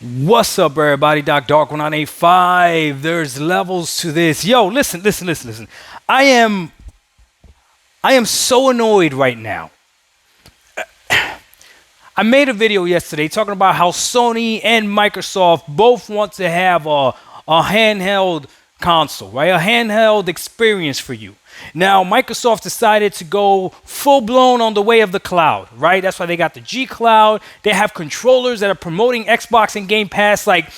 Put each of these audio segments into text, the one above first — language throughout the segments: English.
What's up, everybody? Dark1985. There's levels to this. Yo, listen. I am I am so annoyed right now. I made a video yesterday talking about how Sony and Microsoft both want to have a handheld console, right? A handheld experience for you. Now, Microsoft decided to go full blown on the way of the cloud, right? That's why they got the G Cloud. They have controllers that are promoting Xbox and Game Pass, like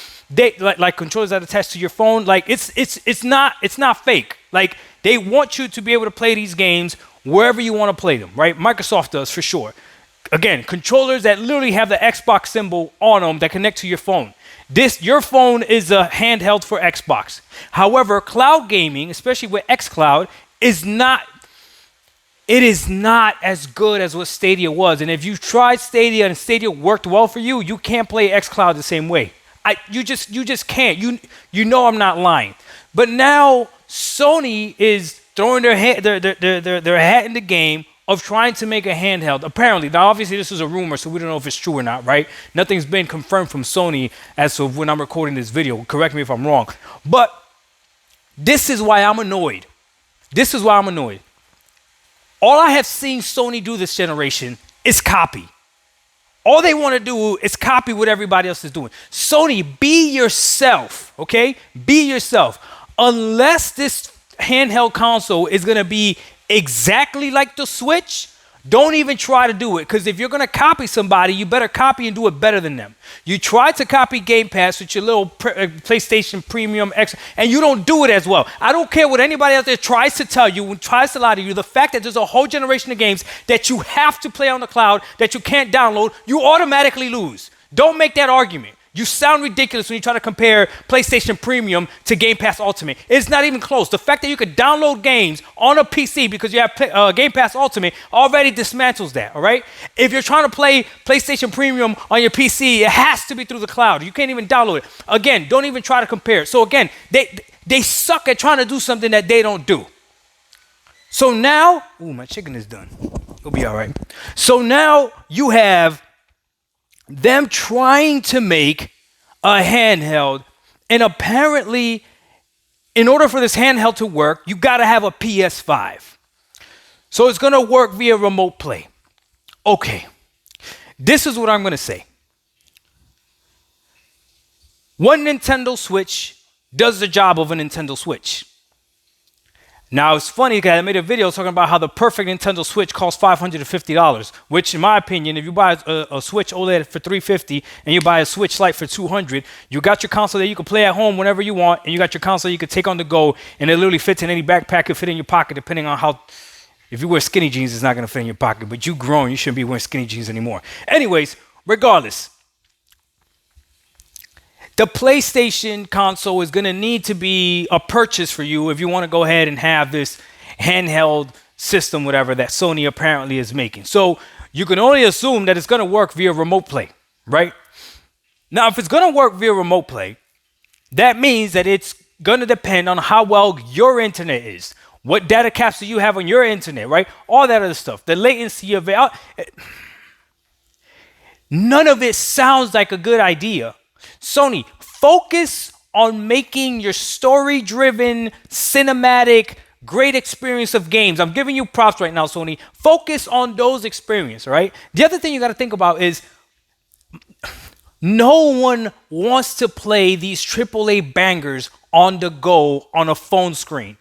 controllers that attach to your phone. Like it's not fake. Like they want you to be able to play these games wherever you want to play them, right? Microsoft does for sure. Again, controllers that literally have the Xbox symbol on them that connect to your phone. Your phone is a handheld for Xbox. However, cloud gaming, especially with xCloud, it is not as good as what Stadia was. And if you tried Stadia and Stadia worked well for you, you can't play xCloud the same way. You just can't. You know I'm not lying. But now Sony is throwing their hat in the game of trying to make a handheld. Apparently, now obviously this is a rumor, so we don't know if it's true or not, right? Nothing's been confirmed from Sony as of when I'm recording this video. Correct me if I'm wrong. But this is why I'm annoyed. All I have seen Sony do this generation is copy. All they want to do is copy what everybody else is doing. Sony, be yourself, okay? Be yourself. Unless this handheld console is going to be exactly like the Switch, don't even try to do it. Because if you're going to copy somebody, you better copy and do it better than them. You try to copy Game Pass with your little PlayStation Premium X, and you don't do it as well. I don't care what anybody out there tries to tell you and tries to lie to you. The fact that there's a whole generation of games that you have to play on the cloud that you can't download, you automatically lose. Don't make that argument. You sound ridiculous when you try to compare PlayStation Premium to Game Pass Ultimate. It's not even close. The fact that you could download games on a PC because you have Game Pass Ultimate already dismantles that, all right? If you're trying to play PlayStation Premium on your PC, it has to be through the cloud. You can't even download it. Again, don't even try to compare it. So again, they suck at trying to do something that they don't do. So now, my chicken is done. It'll be all right. So now you have them trying to make a handheld, and apparently, in order for this handheld to work, you got to have a PS5. So it's going to work via remote play. Okay, this is what I'm going to say. One Nintendo Switch does the job of a Nintendo Switch. Now, it's funny because I made a video talking about how the perfect Nintendo Switch costs $550, which, in my opinion, if you buy a Switch OLED for $350 and you buy a Switch Lite for $200, you got your console that you can play at home whenever you want, and you got your console you can take on the go, and it literally fits in any backpack, it fit in your pocket, depending on how. If you wear skinny jeans, it's not going to fit in your pocket, but you grown, you shouldn't be wearing skinny jeans anymore. Anyways, regardless, the PlayStation console is going to need to be a purchase for you if you want to go ahead and have this handheld system, whatever, that Sony apparently is making. So you can only assume that it's going to work via remote play, right? Now, if it's going to work via remote play, that means that it's going to depend on how well your internet is, what data caps do you have on your internet, right? All that other stuff, the latency of it. None of it sounds like a good idea. Sony, focus on making your story-driven, cinematic, great experience of games. I'm giving you props right now, Sony. Focus on those experiences, right? The other thing you got to think about is no one wants to play these AAA bangers on the go on a phone screen,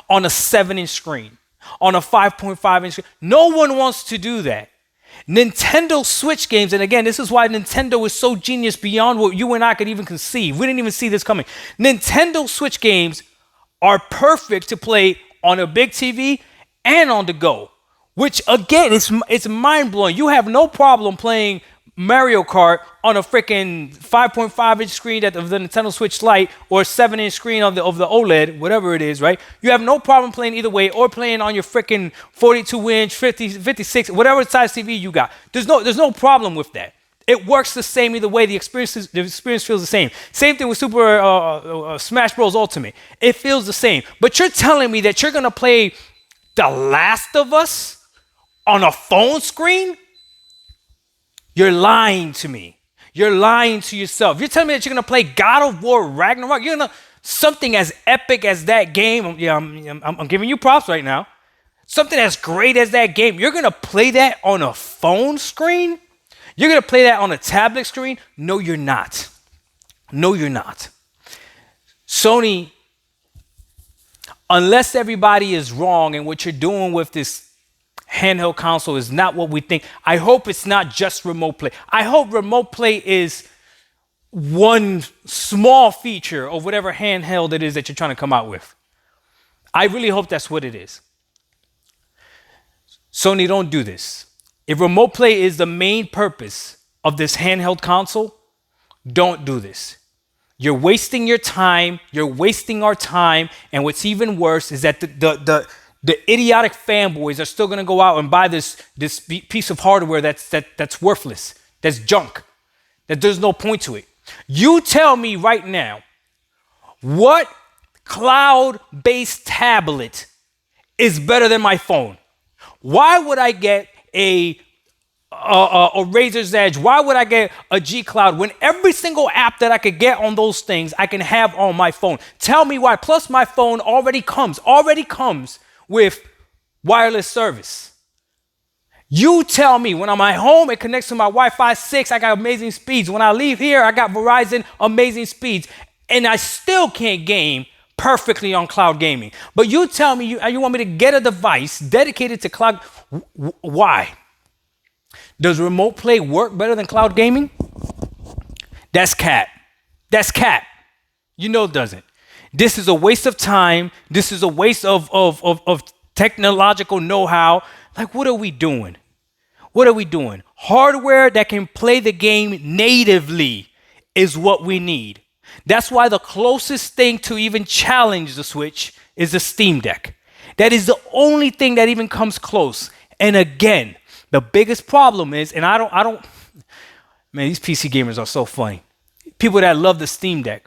on a 7-inch screen, on a 5.5-inch screen. No one wants to do that. Nintendo Switch games, and again, this is why Nintendo is so genius beyond what you and I could even conceive. We didn't even see this coming. Nintendo Switch games are perfect to play on a big TV and on the go, which again, it's mind-blowing. You have no problem playing Mario Kart on a freaking 5.5-inch screen of the Nintendo Switch Lite or 7-inch screen of the OLED, whatever it is, right? You have no problem playing either way or playing on your freaking 42-inch, 56, whatever size TV you got. There's no problem with that. It works the same either way. The experience feels the same. Same thing with Super Smash Bros. Ultimate. It feels the same. But you're telling me that you're going to play The Last of Us on a phone screen? You're lying to me. You're lying to yourself. You're telling me that you're gonna play God of War Ragnarok. You're gonna something as epic as that game. Yeah, I'm giving you props right now. Something as great as that game. You're gonna play that on a phone screen? You're gonna play that on a tablet screen? No, you're not. No, you're not. Sony, unless everybody is wrong and what you're doing with this handheld console is not what we think, I hope it's not just remote play. I hope remote play is one small feature of whatever handheld it is that you're trying to come out with. I really hope that's what it is. Sony, don't do this. If remote play is the main purpose of this handheld console, don't do this. You're wasting your time. You're wasting our time. And what's even worse is that the idiotic fanboys are still going to go out and buy this piece of hardware that's worthless, that's junk, that there's no point to it. You tell me right now, what cloud-based tablet is better than my phone? Why would I get a Razor's Edge? Why would I get a G Cloud when every single app that I could get on those things I can have on my phone? Tell me why. Plus, my phone already comes with wireless service. You tell me when I'm at home, it connects to my Wi-Fi 6. I got amazing speeds. When I leave here, I got Verizon, amazing speeds, and I still can't game perfectly on cloud gaming. But you tell me you want me to get a device dedicated to cloud. Why? Does remote play work better than cloud gaming? That's cat. That's cat. You know it doesn't. This is a waste of time. This is a waste of technological know-how. Like, what are we doing? What are we doing? Hardware that can play the game natively is what we need. That's why the closest thing to even challenge the Switch is the Steam Deck. That is the only thing that even comes close. And again, the biggest problem is, and I don't, man, these PC gamers are so funny. People that love the Steam Deck.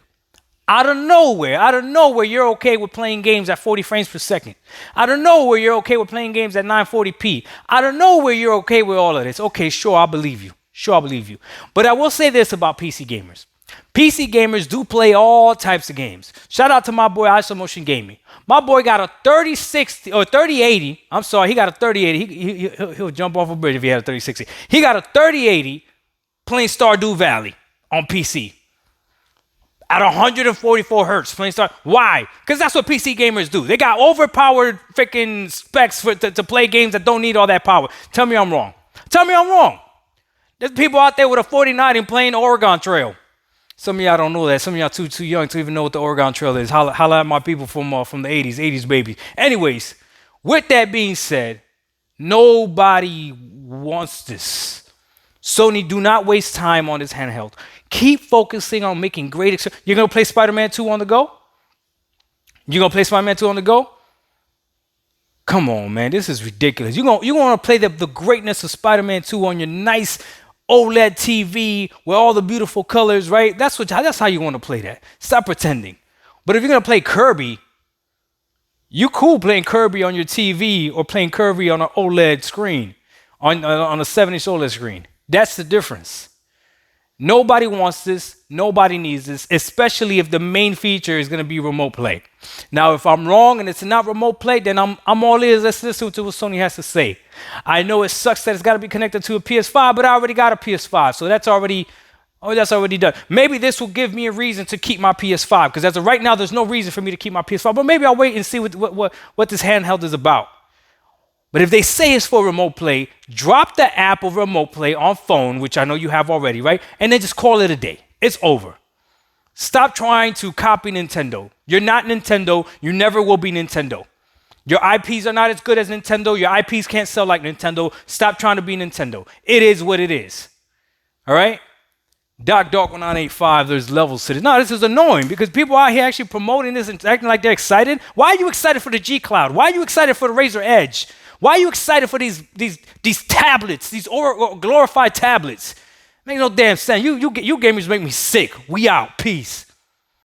Out of nowhere, you're okay with playing games at 40 frames per second. Out of nowhere, you're okay with playing games at 940p. Out of nowhere, you're okay with all of this. Okay, sure, I'll believe you. But I will say this about PC gamers. PC gamers do play all types of games. Shout out to my boy Isomotion Gaming. My boy got a 3060 or 3080. I'm sorry, he got a 3080. He'll jump off a bridge if he had a 3060. He got a 3080 playing Stardew Valley on PC at 144 hertz playing Star. Why? Because that's what PC gamers do. They got overpowered freaking specs to play games that don't need all that power. Tell me I'm wrong. There's people out there with a 4090 playing Oregon Trail. Some of y'all don't know that. Some of y'all too young to even know what the Oregon Trail is. Holla at my people from the 80s babies. Anyways, with that being said, nobody wants this. Sony, do not waste time on this handheld. Keep focusing on making great. You're gonna play Spider-Man 2 on the go? Come on, man, this is ridiculous. You want to play the greatness of Spider-Man 2 on your nice OLED TV with all the beautiful colors, right? That's how you want to play that. Stop pretending. But if you're gonna play Kirby, you cool playing Kirby on your TV or playing Kirby on an OLED screen, on a 7-inch OLED screen. That's the difference. Nobody wants this. Nobody needs this, especially if the main feature is going to be remote play. Now, if I'm wrong and it's not remote play, then I'm all ears. Let's listen to what Sony has to say. I know it sucks that it's got to be connected to a PS5, but I already got a PS5, so that's already done. Maybe this will give me a reason to keep my PS5, because as of right now, there's no reason for me to keep my PS5. But maybe I'll wait and see what this handheld is about. But if they say it's for remote play, drop the app of remote play on phone, which I know you have already, right? And then just call it a day. It's over. Stop trying to copy Nintendo. You're not Nintendo. You never will be Nintendo. Your IPs are not as good as Nintendo. Your IPs can't sell like Nintendo. Stop trying to be Nintendo. It is what it is. All right? Dark 1985, there's levels to this. No, this is annoying because people out here actually promoting this and acting like they're excited. Why are you excited for the G Cloud? Why are you excited for the Razer Edge? Why are you excited for these tablets, these glorified tablets? Make no damn sense. You gamers make me sick. We out. Peace.